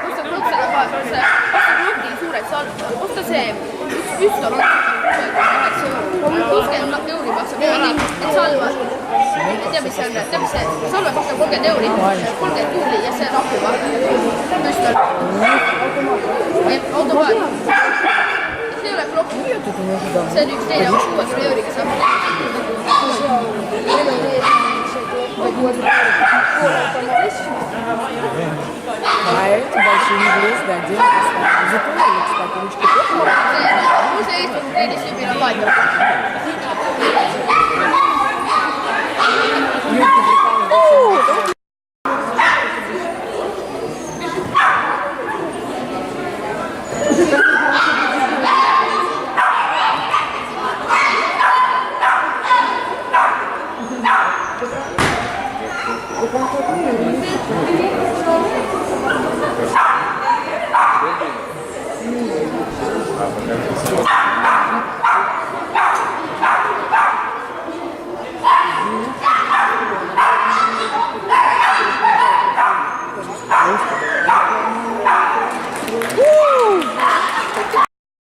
osta bloki suured salved, osta see üks püstol on 60 euri maksab niimoodi, et salvad. Tea, mis see on, tea, mis see salvad maksab 30 euri, 30 kuuli ja see rahuva püstol. Automaat. See ei ole plokk. See on üks teine 60 euriga saab. А эти большие невесты отдельно поставили. Запомнили, кстати, ручки тоже? Ну, see Eesti teenis siin meil on laadnud. Thank you.